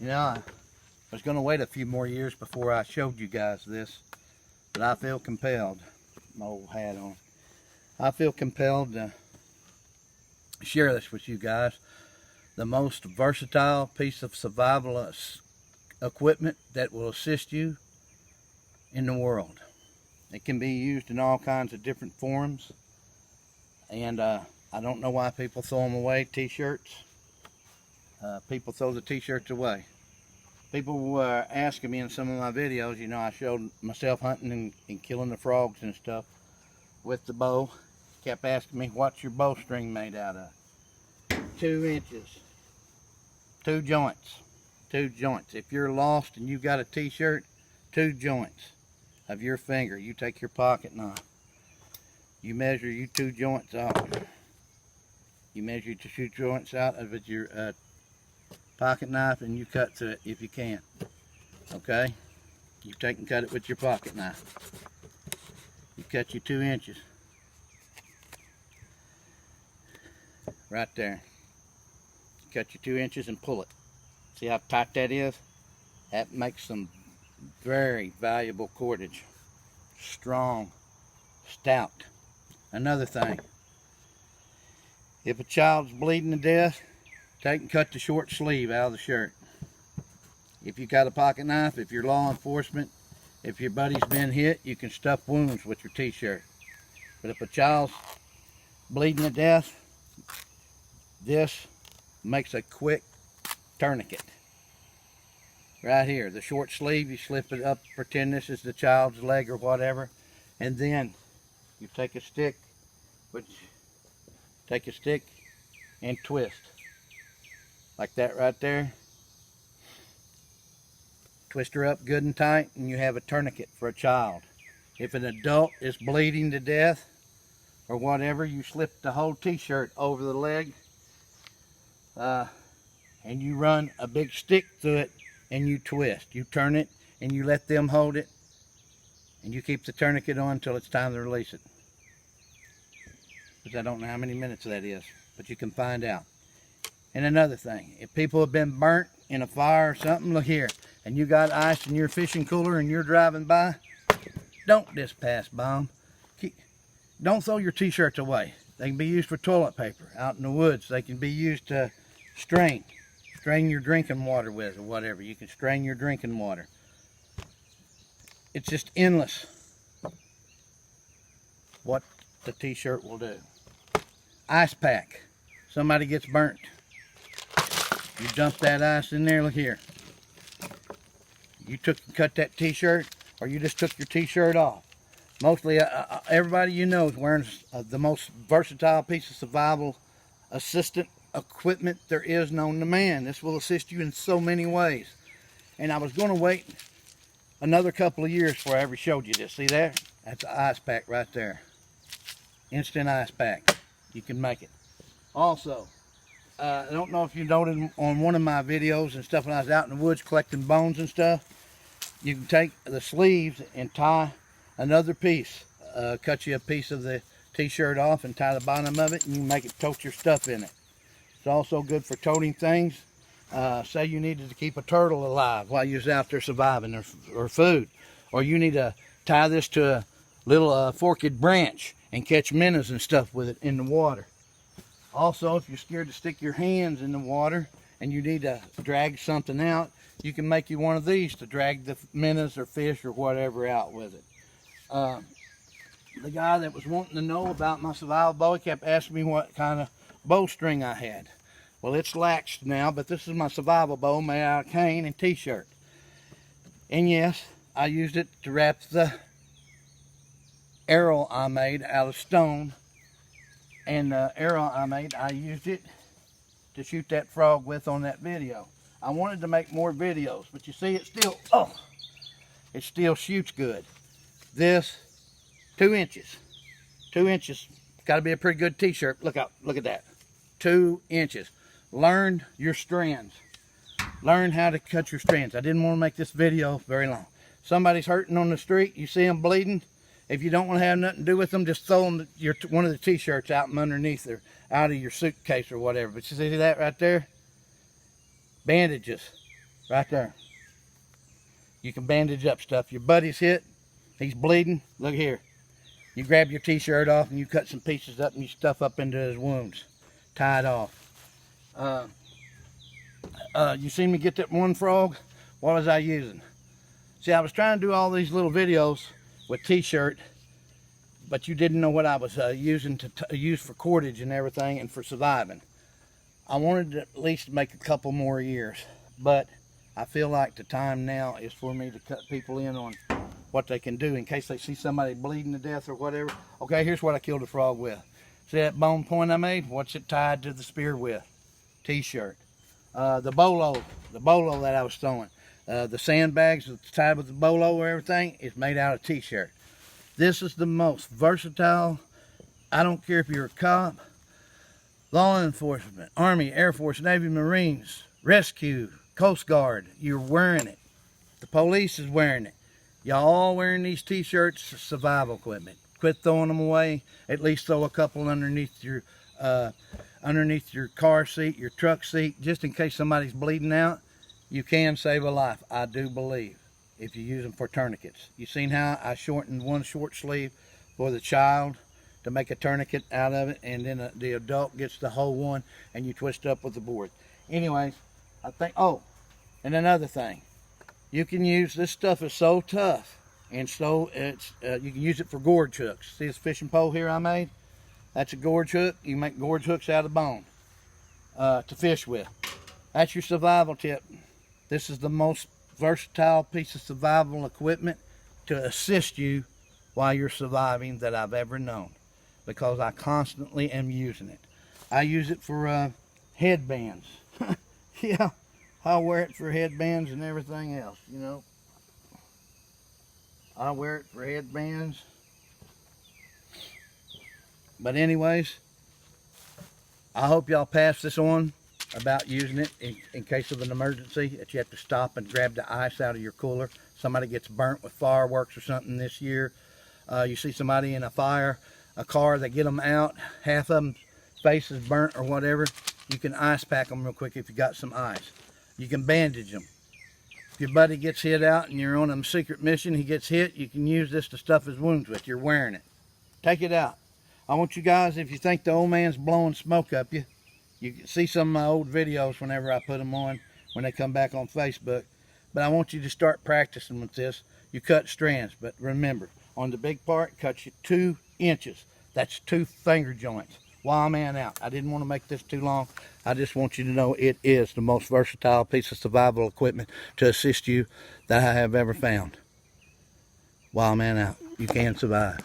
You know, I was going to wait a few more years before I showed you guys this, but I feel compelled. My old hat on. I feel compelled to share this with you guys. The most versatile piece of survival equipment that will assist you in the world. It can be used in all kinds of different forms, and I don't know why people throw them away. T-shirts. People throw the t-shirts away. People were asking me in some of my videos, you know, I showed myself hunting and killing the frogs and stuff with the bow. Kept asking me, what's your bowstring made out of? 2 inches. 2 joints. 2 joints. If you're lost and you've got a t-shirt, 2 joints of your finger. You take your pocket knife. You measure you 2 joints off. You measure your 2 joints out of your pocket knife, and you cut through it if you can. Okay? You take and cut it with your pocket knife. You cut your 2 inches. Right there. Cut your 2 inches and pull it. See how tight that is? That makes some very valuable cordage. Strong, stout. Another thing, if a child's bleeding to death, take and cut the short sleeve out of the shirt. If you got a pocket knife, if you're law enforcement, if your buddy's been hit, you can stuff wounds with your t-shirt. But if a child's bleeding to death, this makes a quick tourniquet. Right here, the short sleeve, you slip it up, pretend this is the child's leg or whatever, and then you take a stick, and twist. Like that right there. Twist her up good and tight, and you have a tourniquet for a child. If an adult is bleeding to death or whatever, you slip the whole t-shirt over the leg, and you run a big stick through it, and you twist. You turn it, and you let them hold it, and you keep the tourniquet on until it's time to release it. Because I don't know how many minutes that is, but you can find out. And another thing, if people have been burnt in a fire or something, look here, and you got ice in your fishing cooler and you're driving by, don't just pass by them. Don't throw your t-shirts away. They can be used for toilet paper out in the woods. They can be used to strain your drinking water with or whatever. You can strain your drinking water. It's just endless what the t-shirt will do. Ice pack. Somebody gets burnt. You dump that ice in there, look here. You cut that t-shirt, or you just took your t-shirt off. Mostly everybody you know is wearing the most versatile piece of survival assistant equipment there is known to man. This will assist you in so many ways. And I was going to wait another couple of years before I ever showed you this. See that? That's an ice pack right there. Instant ice pack. You can make it. Also, I don't know if you noted on one of my videos and stuff when I was out in the woods collecting bones and stuff, you can take the sleeves and tie another piece. Cut you a piece of the t-shirt off and tie the bottom of it, and you can make it tote your stuff in it. It's also good for toting things. Say you needed to keep a turtle alive while you was out there surviving or food. Or you need to tie this to a little forked branch and catch minnows and stuff with it in the water. Also, if you're scared to stick your hands in the water and you need to drag something out, you can make you one of these to drag the minnows or fish or whatever out with it. The guy that was wanting to know about my survival bow, he kept asking me what kind of bowstring I had. Well, it's laxed now, but this is my survival bow made out of cane and t-shirt. And yes, I used it to wrap the arrow I made out of stone. And the arrow I made, I used it to shoot that frog with on that video. I wanted to make more videos, but you see it still shoots good. This, 2 inches. 2 inches. Got to be a pretty good t-shirt. Look out, look at that. 2 inches. Learn your strands. Learn how to cut your strands. I didn't want to make this video very long. Somebody's hurting on the street, you see them bleeding. If you don't want to have nothing to do with them, just throw them one of the t-shirts out from underneath there, out of your suitcase or whatever. But you see that right there? Bandages Right there. You can bandage up stuff. Your buddy's hit, he's bleeding. Look here. You grab your t-shirt off and you cut some pieces up and you stuff up into his wounds. Tie it off. You seen me get that one frog? What was I using? See, I was trying to do all these little videos with t-shirt, but you didn't know what I was using to use for cordage and everything and for surviving. I wanted to at least make a couple more years, but I feel like the time now is for me to cut people in on what they can do in case they see somebody bleeding to death or whatever. Okay, here's what I killed a frog with. See that bone point I made? What's it tied to the spear with? T-shirt. The bolo that I was throwing. The sandbags that's tied with the bolo or everything is made out of t-shirt. This is the most versatile. I don't care if you're a cop, law enforcement, Army, Air Force, Navy, Marines, rescue, Coast Guard, you're wearing it. The police is wearing it. Y'all all wearing these t-shirts, survival equipment. Quit throwing them away. At least throw a couple underneath your car seat, your truck seat, just in case somebody's bleeding out. You can save a life, I do believe, if you use them for tourniquets. You seen how I shortened one short sleeve for the child to make a tourniquet out of it, and then the adult gets the whole one and you twist up with the board. Anyways, I think, oh, and another thing, you can use, this stuff is so tough, and so you can use it for gorge hooks. See this fishing pole here I made? That's a gorge hook. You make gorge hooks out of bone to fish with. That's your survival tip. This is the most versatile piece of survival equipment to assist you while you're surviving that I've ever known, because I constantly am using it. I use it for headbands. Yeah, I'll wear it for headbands and everything else, you know. I wear it for headbands. But anyways, I hope y'all pass this on about using it in case of an emergency, that you have to stop and grab the ice out of your cooler. Somebody gets burnt with fireworks or something this year. You see somebody in a fire, a car, they get them out, half of them face is burnt or whatever. You can ice pack them real quick if you got some ice. You can bandage them. If your buddy gets hit out and you're on a secret mission, he gets hit, you can use this to stuff his wounds with. You're wearing it. Take it out. I want you guys, if you think the old man's blowing smoke up you, you can see some of my old videos whenever I put them on, when they come back on Facebook. But I want you to start practicing with this. You cut strands, but remember, on the big part, cut you 2 inches. That's 2 finger joints. Wild man out. I didn't want to make this too long. I just want you to know it is the most versatile piece of survival equipment to assist you that I have ever found. Wild man out. You can survive.